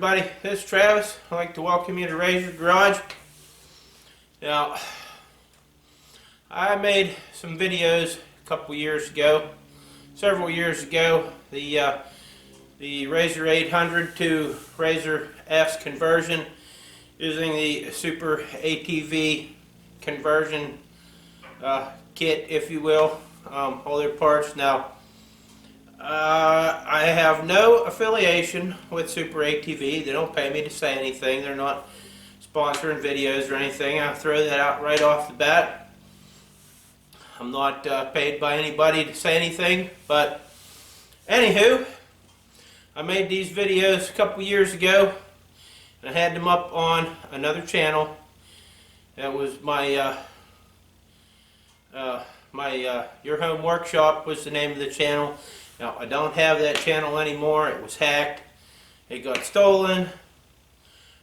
everybody, this is Travis. I'd like to welcome you to RZR Garage. Now, I made some videos a couple years ago, several years ago, the RZR 800 to RZR S conversion using the Super ATV conversion kit, if you will, all their parts. Now, I have no affiliation with Super ATV. They don't pay me to say anything. They're not sponsoring videos or anything. I'll throw that out right off the bat. I'm not paid by anybody to say anything. But anywho, I made these videos a couple years ago, and I had them up on another channel. That was my Your Home Workshop was the name of the channel. Now, I don't have that channel anymore. It was hacked. It got stolen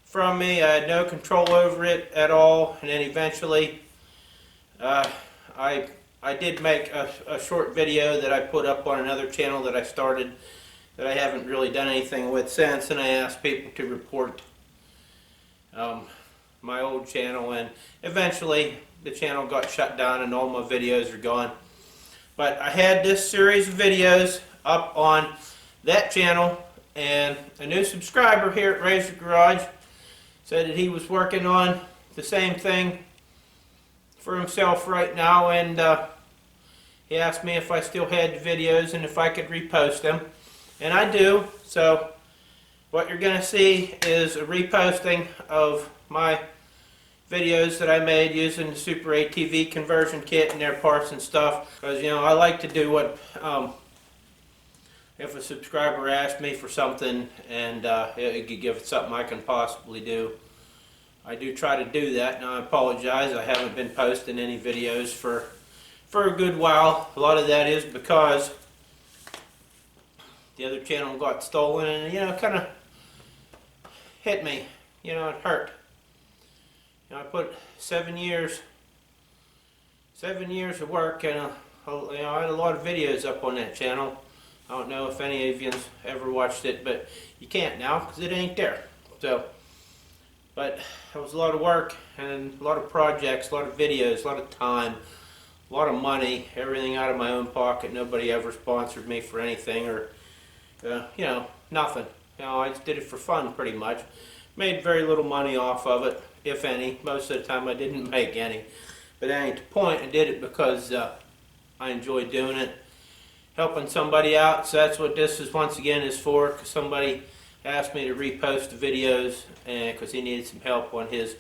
from me. I had no control over it at all. And then eventually, I did make a short video that I put up on another channel that I started that I haven't really done anything with since. And I asked people to report my old channel. And eventually, the channel got shut down and all my videos are gone. But I had this series of videos up on that channel, and a new subscriber here at RZR Garage said that he was working on the same thing for himself right now, and he asked me if I still had the videos and if I could repost them, and I do. So what you're going to see is a reposting of my videos that I made using the Super ATV conversion kit and their parts and stuff, because I like to do what if a subscriber asks me for something and it could give it something I can possibly do, I do try to do that. Now, I apologize, I haven't been posting any videos for a good while. A lot of that is because the other channel got stolen, and it kind of hit me. It hurt. I put 7 years of work, and I had a lot of videos up on that channel. I don't know if any of you ever watched it, but you can't now because it ain't there. So, but it was a lot of work and a lot of projects, a lot of videos, a lot of time, a lot of money, everything out of my own pocket. Nobody ever sponsored me for anything, or nothing. I just did it for fun, pretty much. Made very little money off of it, if any. Most of the time I didn't make any. But that ain't the point. I did it because I enjoyed doing it, helping somebody out. So that's what this is, once again, is for. Because somebody asked me to repost the videos because he needed some help on his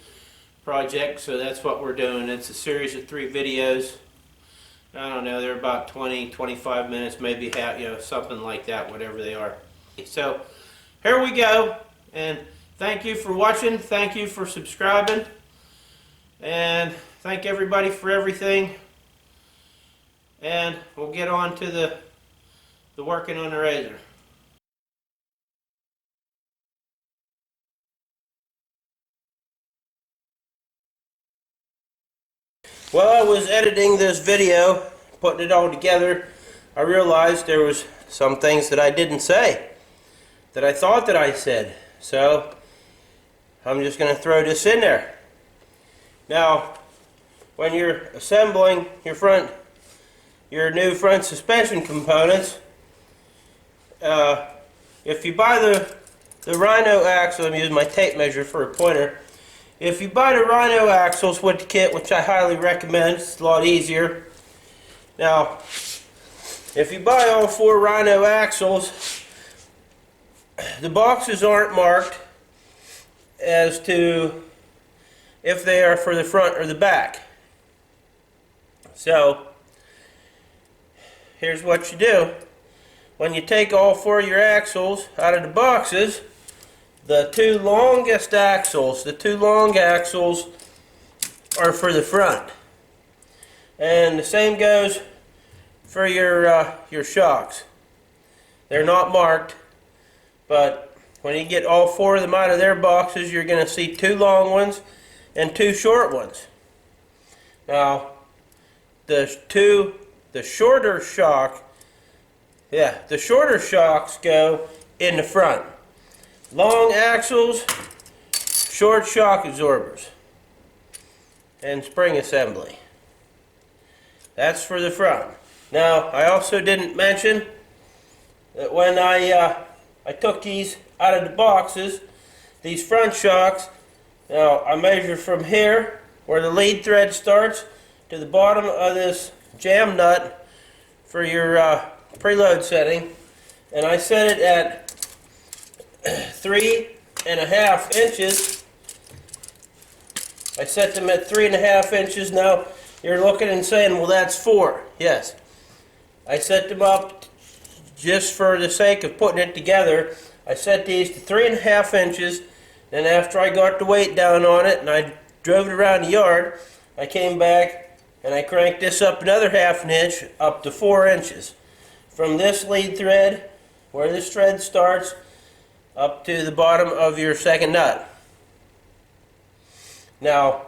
project. So that's what we're doing. It's a series of 3 videos. I don't know, they're about 20, 25 minutes, maybe half, something like that, whatever they are. So here we go. And thank you for watching. Thank you for subscribing. And thank everybody for everything. And we'll get on to the working on the RZR. While I was editing this video, putting it all together, I realized there was some things that I didn't say that I thought that I said. So I'm just going to throw this in there. Now, when you're assembling your new front suspension components, if you buy the Rhino axle, I'm using my tape measure for a pointer. If you buy the Rhino axles with the kit, which I highly recommend, it's a lot easier. Now, if you buy all 4 Rhino axles, the boxes aren't marked as to if they are for the front or the back. So, here's what you do. When you take all 4 of your axles out of the boxes, the 2 longest axles, the 2 long axles, are for the front. And the same goes for your shocks. They're not marked, but when you get all 4 of them out of their boxes, you're going to see 2 long ones and 2 short ones. Now, the shorter shocks go in the front. long axles, short shock absorbers, and spring assembly. That's for the front. Now, I also didn't mention that when I took these out of the boxes, these front shocks, now I measure from here, where the lead thread starts, to the bottom of this jam nut for your preload setting, and I set it at 3.5 inches. I set them at 3.5 inches. Now you're looking and saying, well, that's 4. Yes. I set them up just for the sake of putting it together. I set these to 3.5 inches. Then after I got the weight down on it and I drove it around the yard, I came back and I cranked this up another 1/2 inch up to 4 inches. From this lead thread, where this thread starts, up to the bottom of your second nut. Now,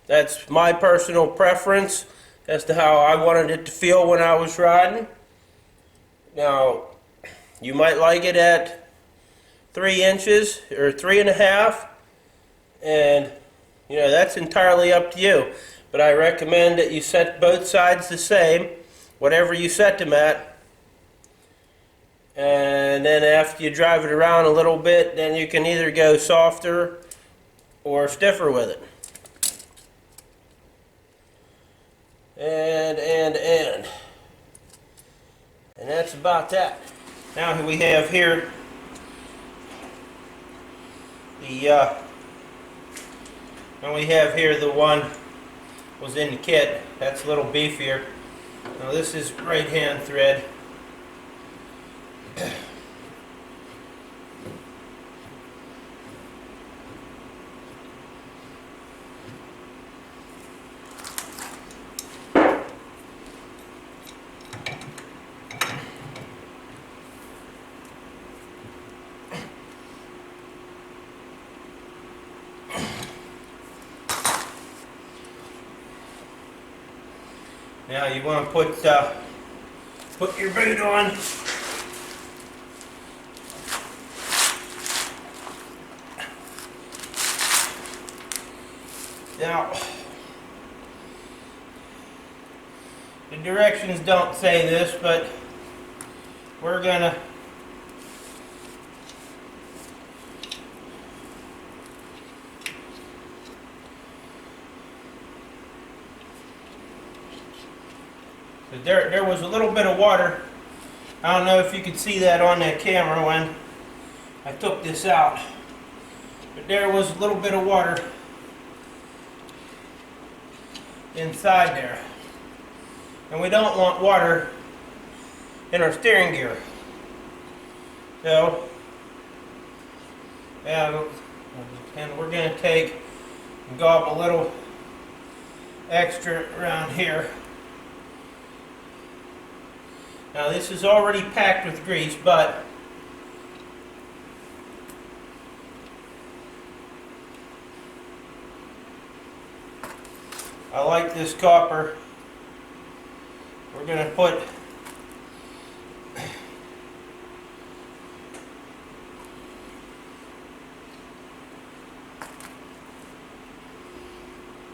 that's my personal preference as to how I wanted it to feel when I was riding. Now, you might like it at 3 inches or 3.5, and you know, that's entirely up to you. But I recommend that you set both sides the same, whatever you set them at. And then after you drive it around a little bit, then you can either go softer or stiffer with it. And that's about that. Now we have here the one was in the kit. That's a little beefier. Now this is right hand thread. Now you want to put your boot on. Now, the directions don't say this, but we're gonna there was a little bit of water. I don't know if you could see that on that camera when I took this out, but there was a little bit of water inside there, and we don't want water in our steering gear. So, yeah, and we're going to take and gob a little extra around here. Now this is already packed with grease, but I like this copper. We're going to put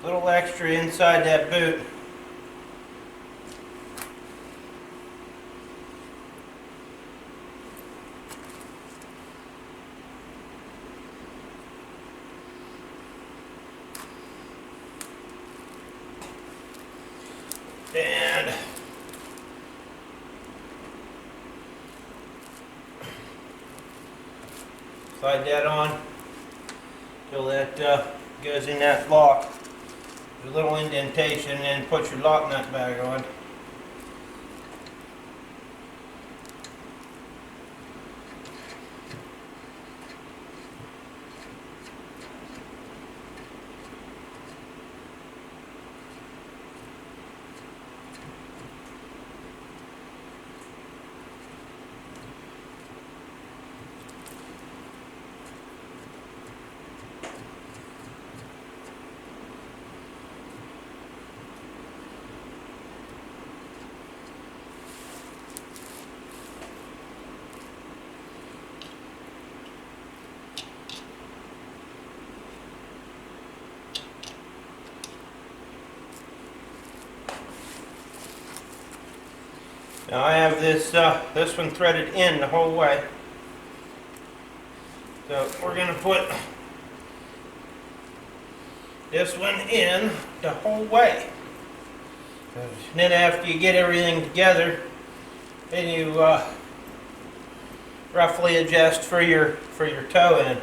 a little extra inside that boot. And slide that on till that goes in that lock. There's a little indentation, and then put your lock nut back on. Now I have this one threaded in the whole way. So we're going to put this one in the whole way. And then after you get everything together, then you roughly adjust for your toe in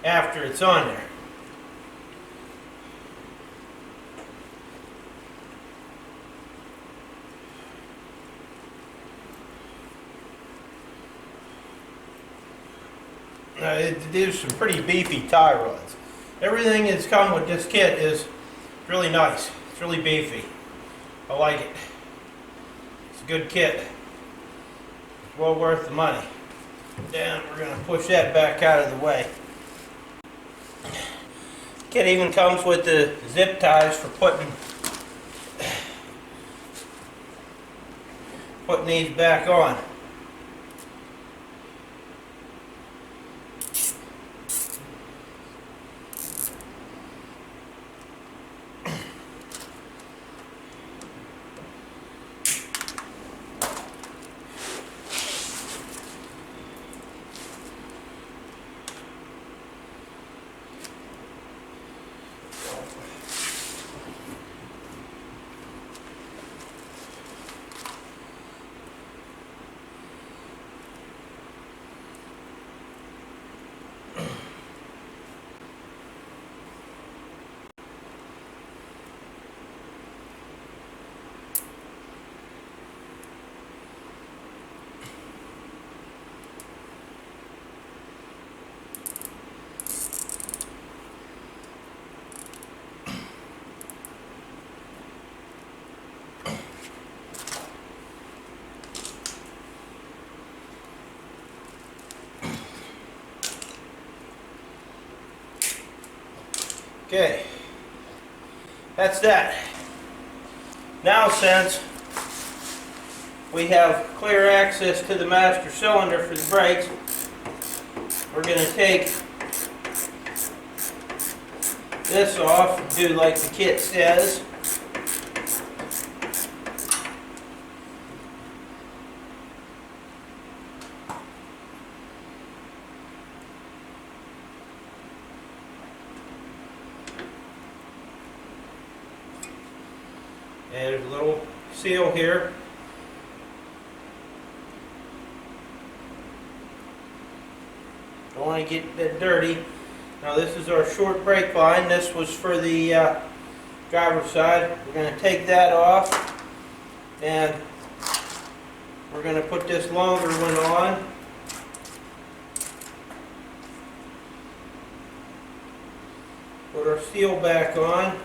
after it's on there. There's some pretty beefy tie rods. Everything that's come with this kit is really nice. It's really beefy. I like it. It's a good kit. It's well worth the money. Then we're going to push that back out of the way. Kit even comes with the zip ties for putting these back on. Okay, that's that. Now, since we have clear access to the master cylinder for the brakes, we're going to take this off and do like the kit says. And there's a little seal here. Don't want to get that dirty. Now this is our short brake line. This was for the driver's side. We're going to take that off and we're going to put this longer one on. Put our seal back on.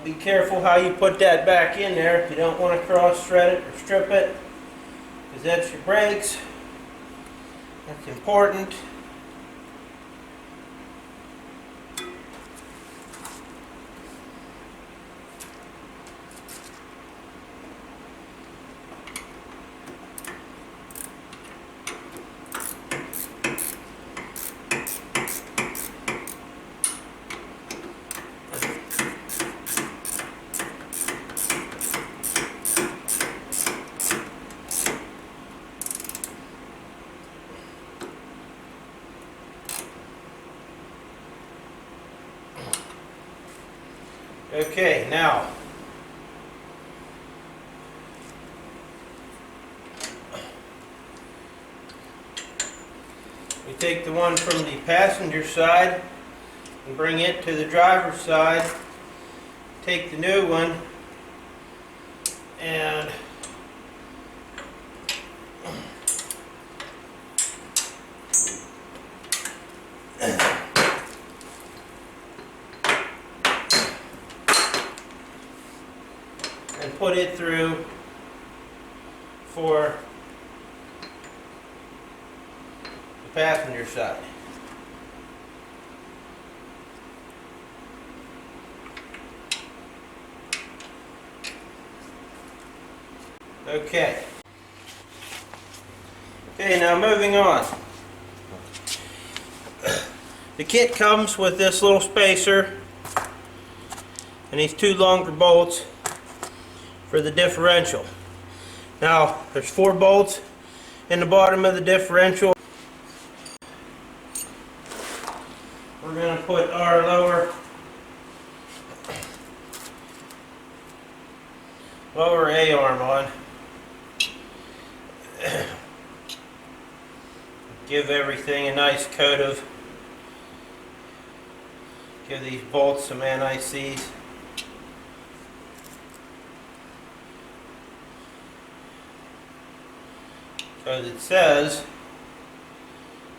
Be careful how you put that back in there. You don't want to cross-thread it or strip it, because that's your brakes. That's important. Okay, now we take the one from the passenger side and bring it to the driver's side. Take the new one and put it through for the passenger side. Okay. Okay, now moving on. The kit comes with this little spacer and these two longer bolts for the differential. Now, there's 4 bolts in the bottom of the differential. We're going to put our lower A-arm on. Give everything a nice coat of, give these bolts some anti-seize. Because it says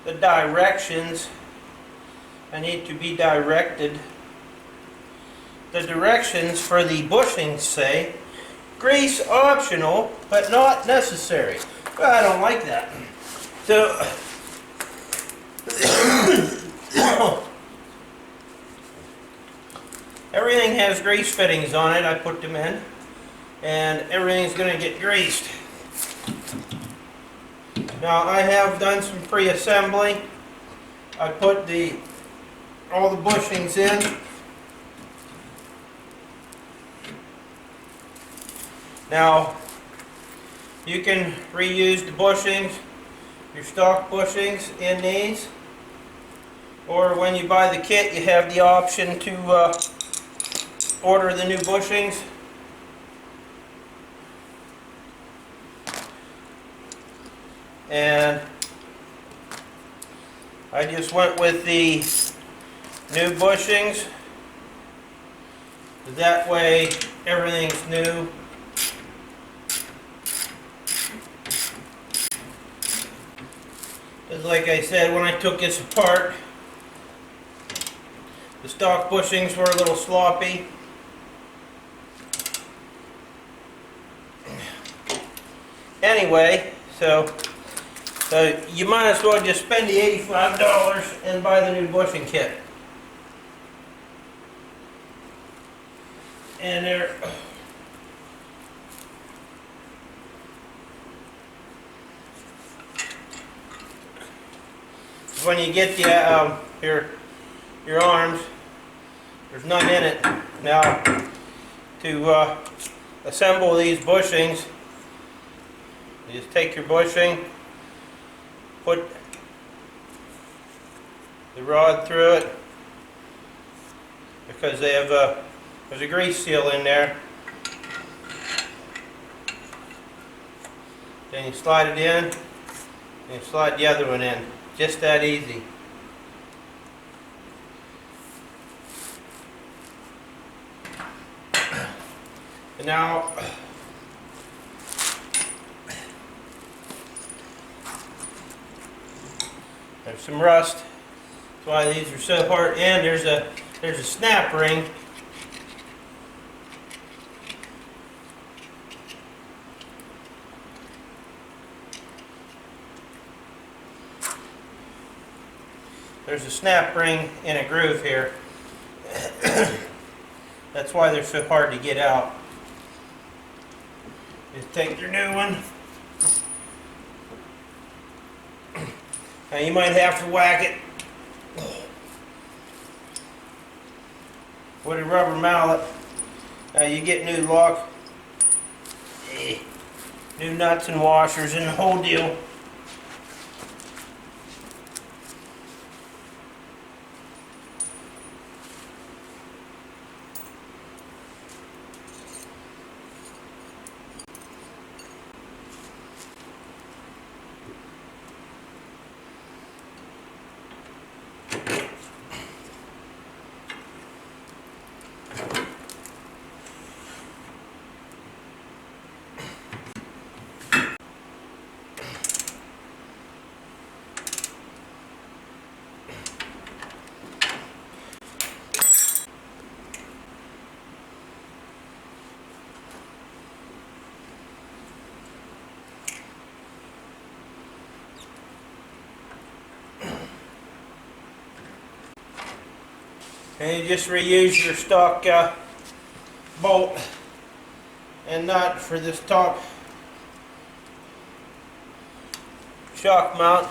the directions I need to be directed. The directions for the bushings say grease optional but not necessary. Well, I don't like that. So everything has grease fittings on it. I put them in and everything's going to get greased. Now I have done some pre-assembly. I put all the bushings in. Now you can reuse the bushings, your stock bushings in these, or when you buy the kit you have the option to order the new bushings. And I just went with the new bushings. That way everything's new. Because like I said, when I took this apart, the stock bushings were a little sloppy. Anyway, so you might as well just spend the $85 and buy the new bushing kit. And there, when you get the your arms, there's none in it. Now to assemble these bushings, you just take your bushing, put the rod through it, because they have there's a grease seal in there. Then you slide it in, and you slide the other one in. Just that easy. And now there's some rust. That's why these are so hard. And there's a snap ring. There's a snap ring in a groove here. That's why they're so hard to get out. Just take your new one. Now you might have to whack it with a rubber mallet. Now you get new lock, new nuts and washers and the whole deal. And you just reuse your stock bolt and nut for this top shock mount.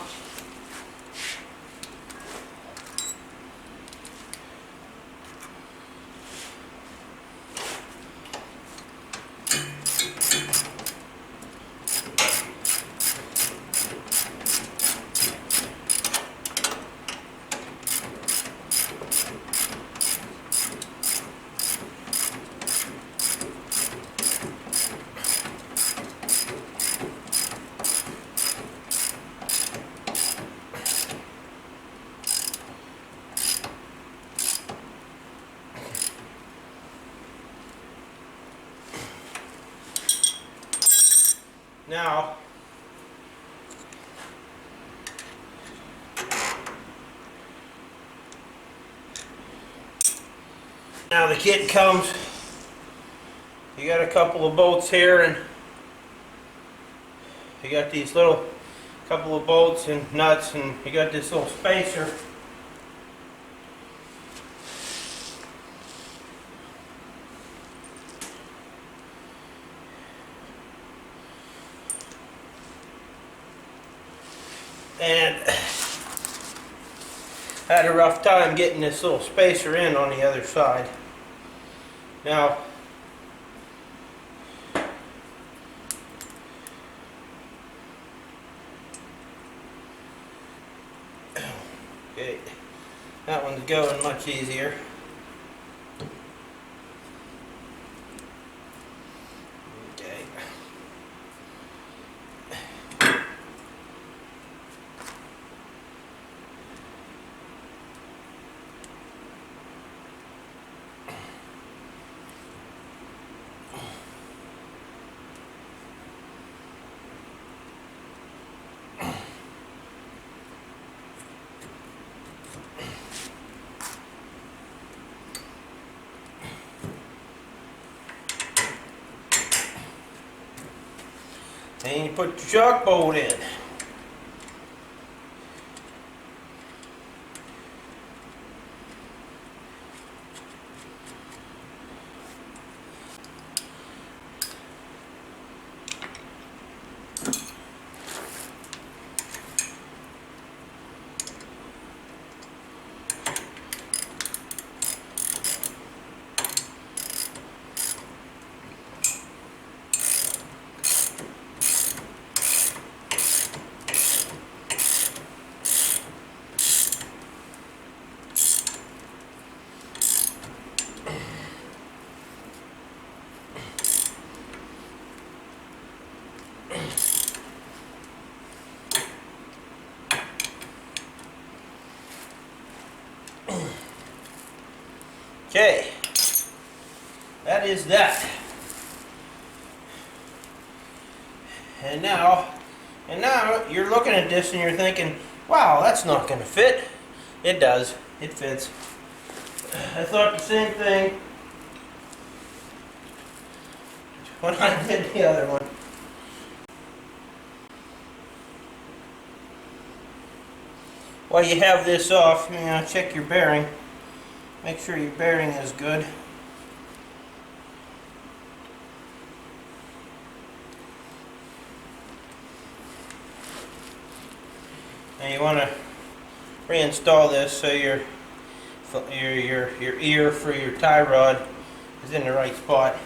Now the kit comes, you got a couple of bolts here, and you got these little couple of bolts and nuts, and you got this little spacer. And I had a rough time getting this little spacer in on the other side. Now, okay, that one's going much easier. Okay. And you put the shock bolt in. Okay, that is that. And now you're looking at this and you're thinking, wow, that's not going to fit. It does. It fits. I thought the same thing when I did the other one. While you have this off, check your bearing. Make sure your bearing is good. And you want to reinstall this so your ear for your tie rod is in the right spot.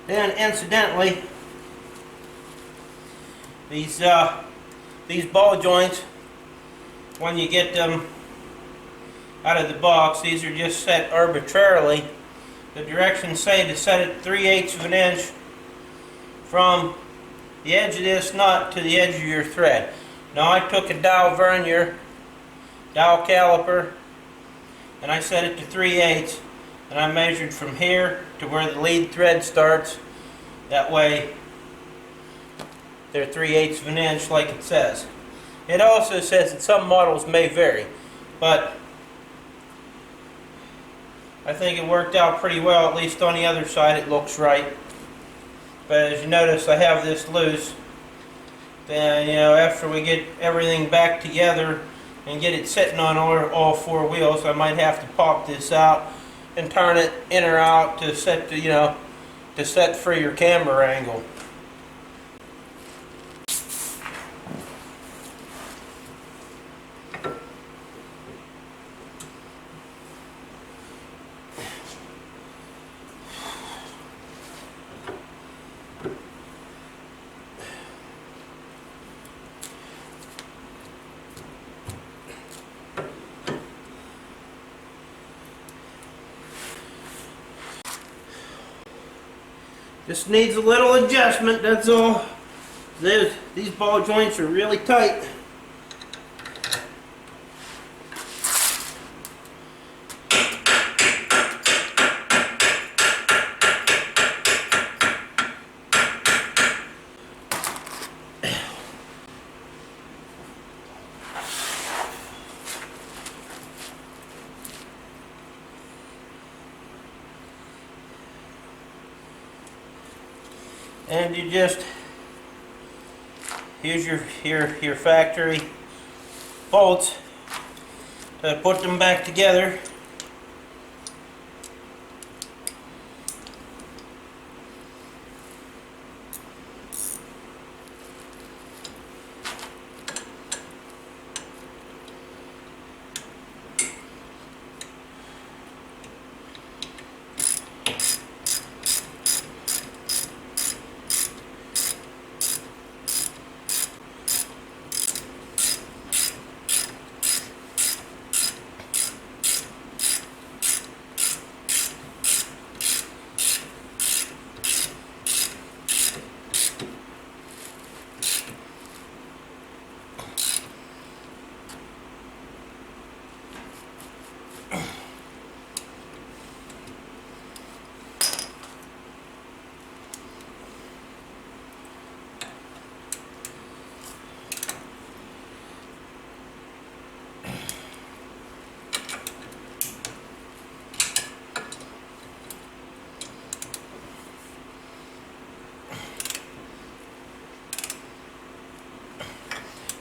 Then, incidentally, these ball joints, when you get them out of the box, these are just set arbitrarily the directions say to set it 3/8 of an inch from the edge of this nut to the edge of your thread. Now I took a dowel vernier, dowel caliper, and I set it to 3/8, and I measured from here to where the lead thread starts. That way they're 3/8 of an inch like it says. It also says that some models may vary, but I think it worked out pretty well. At least on the other side it looks right. But as you notice, I have this loose. Then, after we get everything back together and get it sitting on all four wheels, I might have to pop this out and turn it in or out to set to set for your camera angle. Just needs a little adjustment, that's all. These ball joints are really tight. And you just use your factory bolts to put them back together.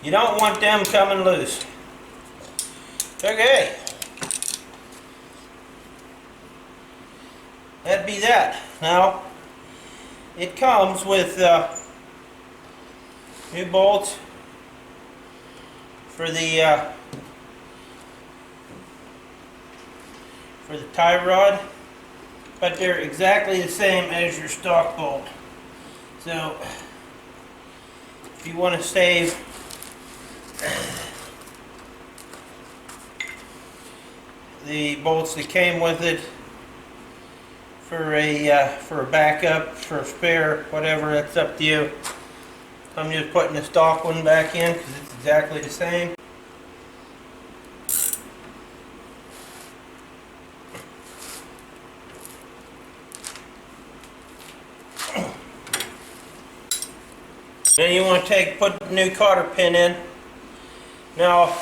You don't want them coming loose. Okay. That'd be that. Now, it comes with new bolts for the tie rod, but they're exactly the same as your stock bolt. So, if you want to save the bolts that came with it for a backup, for a spare, whatever, that's up to you. I'm just putting the stock one back in because it's exactly the same. Then you want to put the new cotter pin in. Now,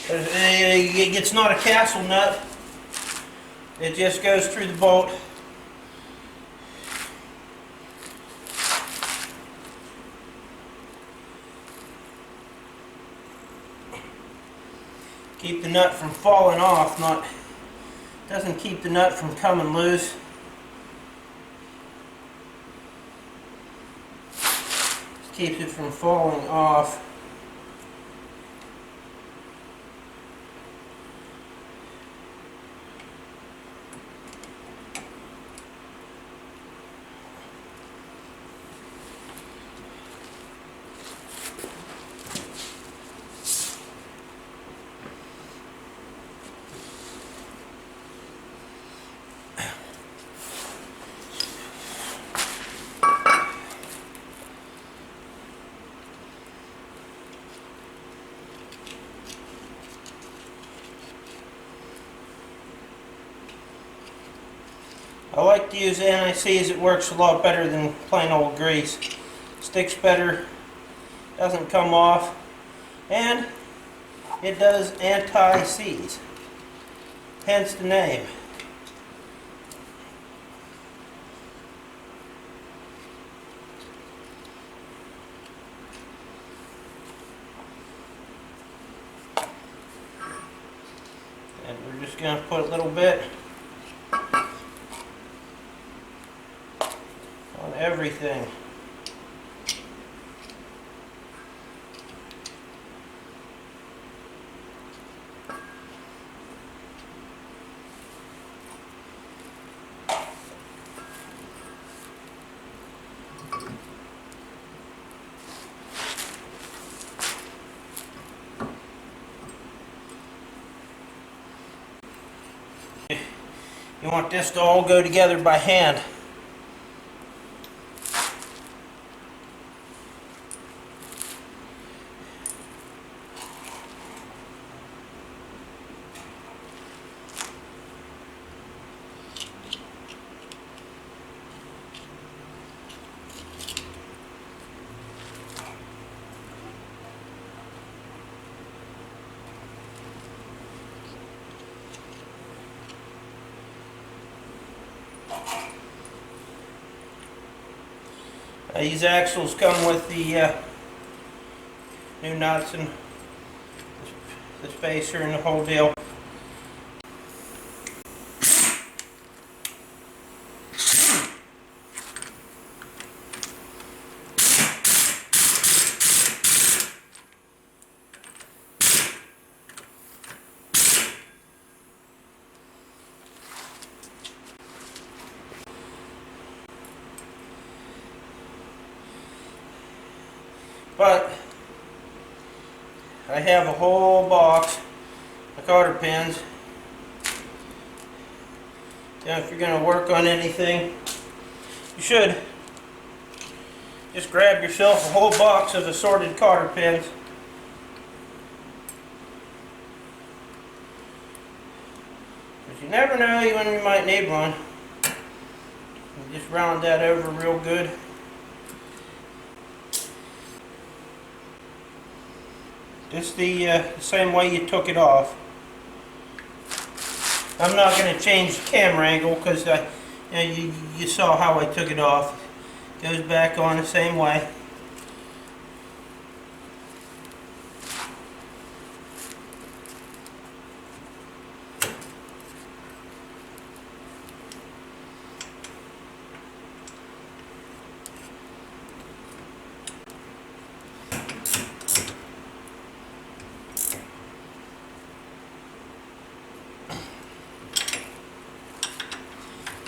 it's not a castle nut. It just goes through the bolt. Keep the nut from falling off. Doesn't keep the nut from coming loose. Just keeps it from falling off. I like to use anti-seize. It works a lot better than plain old grease. Sticks better, doesn't come off, and it does anti-seize. Hence the name. And we're just going to put a little bit on everything. You want this to all go together by hand. These axles come with the new nuts and the spacer and the whole deal. But I have a whole box of cotter pins. Now, if you're going to work on anything, you should just grab yourself a whole box of assorted cotter pins. But you never know when you might need one. You just round that over real good. Just the same way you took it off. I'm not going to change the camera angle because you saw how I took it off. It goes back on the same way.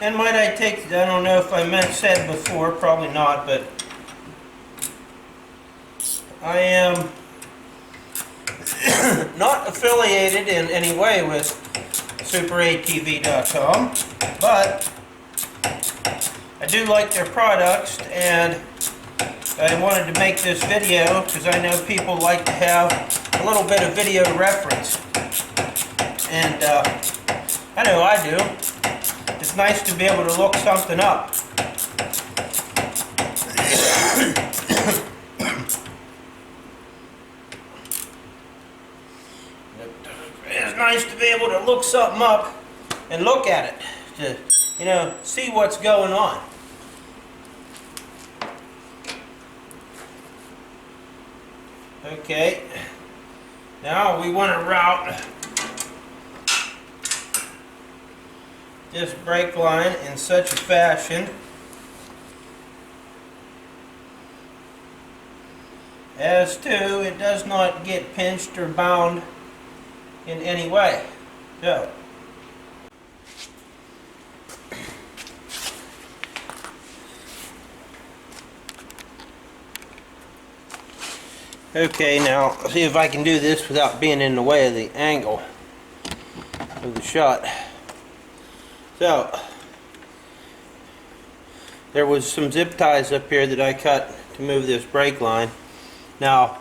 And might I take, I don't know if I said before, probably not, but I am not affiliated in any way with SuperATV.com, but I do like their products, and I wanted to make this video because I know people like to have a little bit of video reference, and I know I do. It's nice to be able to look something up. It's nice to be able to look something up and look at it to, see what's going on. Okay. Now we want to route this brake line in such a fashion as to it does not get pinched or bound in any way. So okay, now let's see if I can do this without being in the way of the angle of the shot. So, there was some zip ties up here that I cut to move this brake line. Now,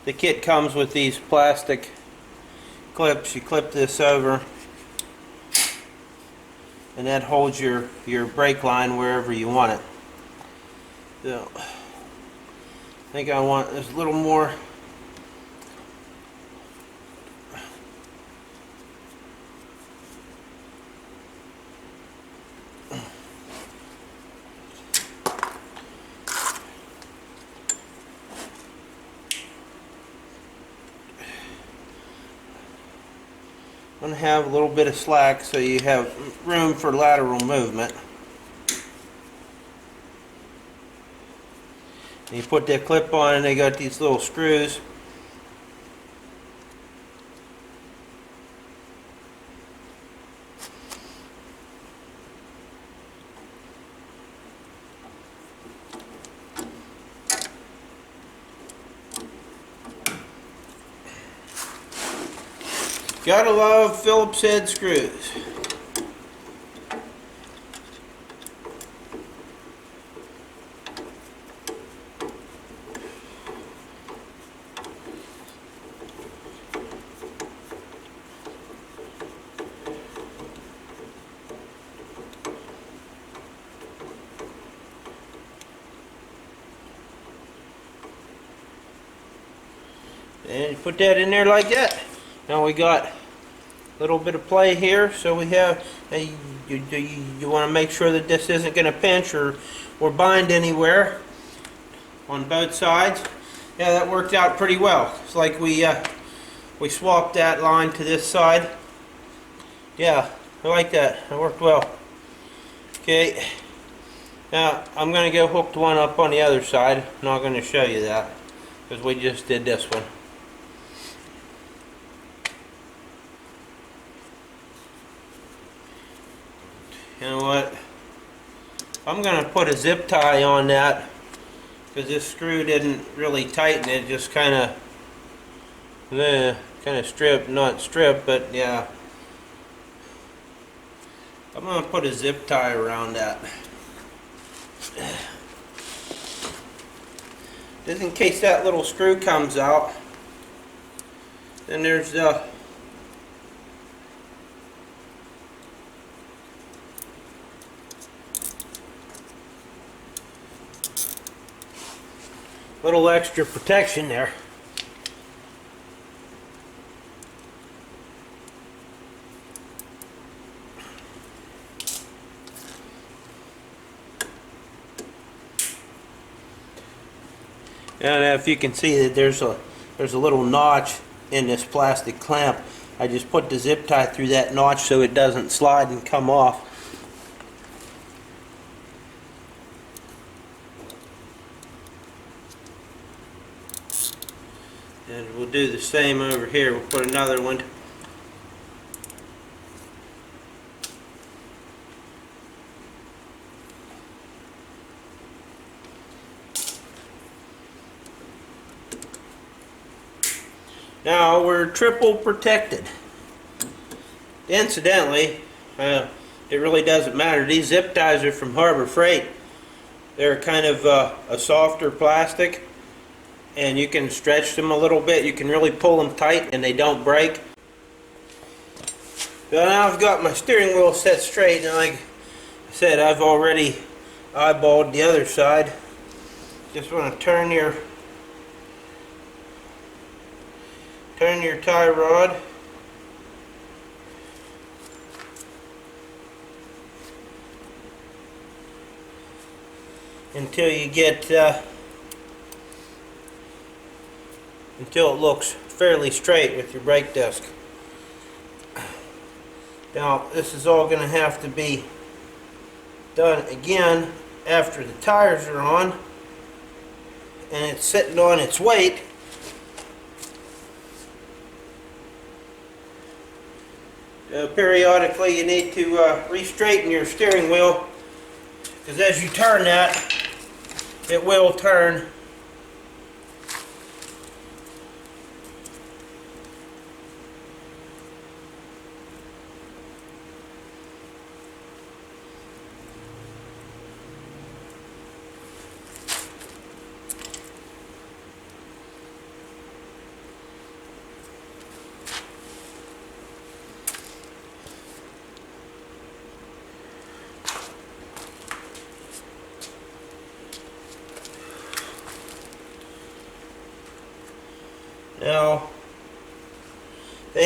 the kit comes with these plastic clips. You clip this over and that holds your brake line wherever you want it. So I think I want this a little more. I'm going to have a little bit of slack so you have room for lateral movement. And you put that clip on and they got these little screws. Gotta love Phillips head screws. And you put that in there like that. Now we got a little bit of play here, so we have you want to make sure that this isn't going to pinch or bind anywhere on both sides. Yeah, that worked out pretty well. It's like we swapped that line to this side. Yeah, I like that. It worked well. Okay, now I'm going to go hook one up on the other side. I'm not going to show you that because we just did this one. You know what? I'm going to put a zip tie on that because this screw didn't really tighten it. Just kind of stripped, not stripped, but yeah. I'm going to put a zip tie around that. Just in case that little screw comes out. Then there's the little extra protection there. And if you can see that there's a little notch in this plastic clamp. I just put the zip tie through that notch so it doesn't slide and come off. And we'll do the same over here. We'll put another one. Now we're triple protected. Incidentally, it really doesn't matter. These zip ties are from Harbor Freight. They're kind of a softer plastic, and you can stretch them a little bit. You can really pull them tight and they don't break. So now I've got my steering wheel set straight, and like I said, I've already eyeballed the other side. Just want to turn your tie rod. Until you get until it looks fairly straight with your brake disc. Now this is all going to have to be done again after the tires are on and it's sitting on its weight. Periodically you need to re-straighten your steering wheel, because as you turn that, it will turn.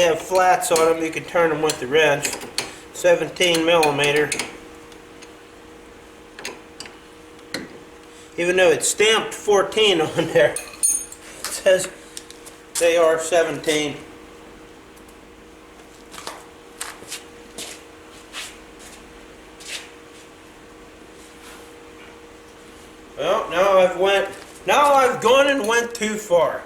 have flats on them. You can turn them with the wrench. 17 millimeter. Even though it's stamped 14 on there, it says they are 17. Well, now I've gone and went too far.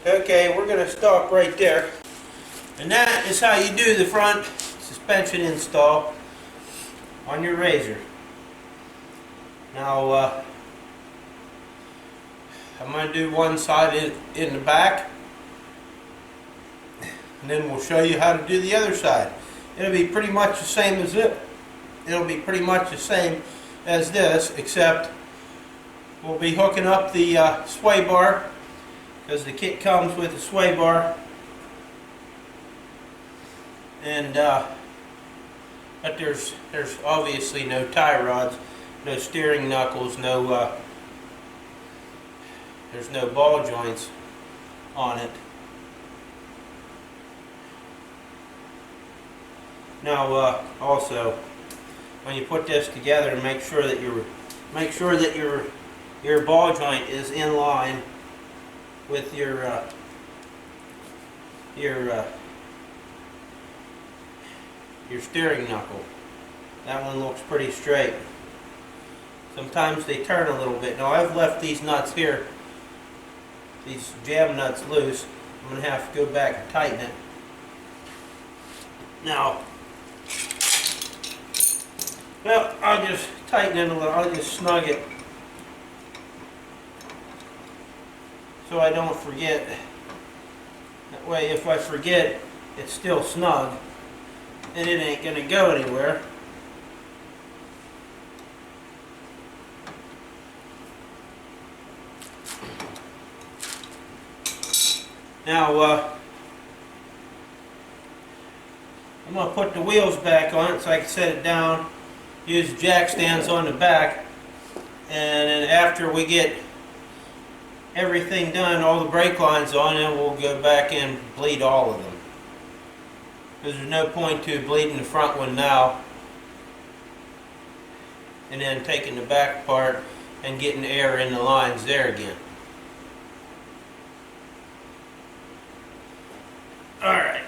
Okay, we're going to stop right there. And that is how you do the front suspension install on your RZR. Now, I'm going to do one side in the back, and then we'll show you how to do the other side. It'll be pretty much the same as it. It'll be pretty much the same as this, except we'll be hooking up the sway bar, because the kit comes with a sway bar, and but there's obviously no tie rods, no steering knuckles, there's no ball joints on it. Now also, when you put this together, make sure that your ball joint is in line with your steering knuckle. That one looks pretty straight. Sometimes they turn a little bit. Now I've left these nuts here, these jam nuts, loose. I'm going to have to go back and tighten it. Now, well, I'll just tighten it a little. I'll just snug it so I don't forget. That way, if I forget, it's still snug and it ain't going to go anywhere. Now, I'm going to put the wheels back on it so I can set it down, use jack stands on the back, and then after we get everything done, all the brake lines on, and we'll go back and bleed all of them. Because there's no point to bleeding the front one now and then taking the back part and getting air in the lines there again. Alright.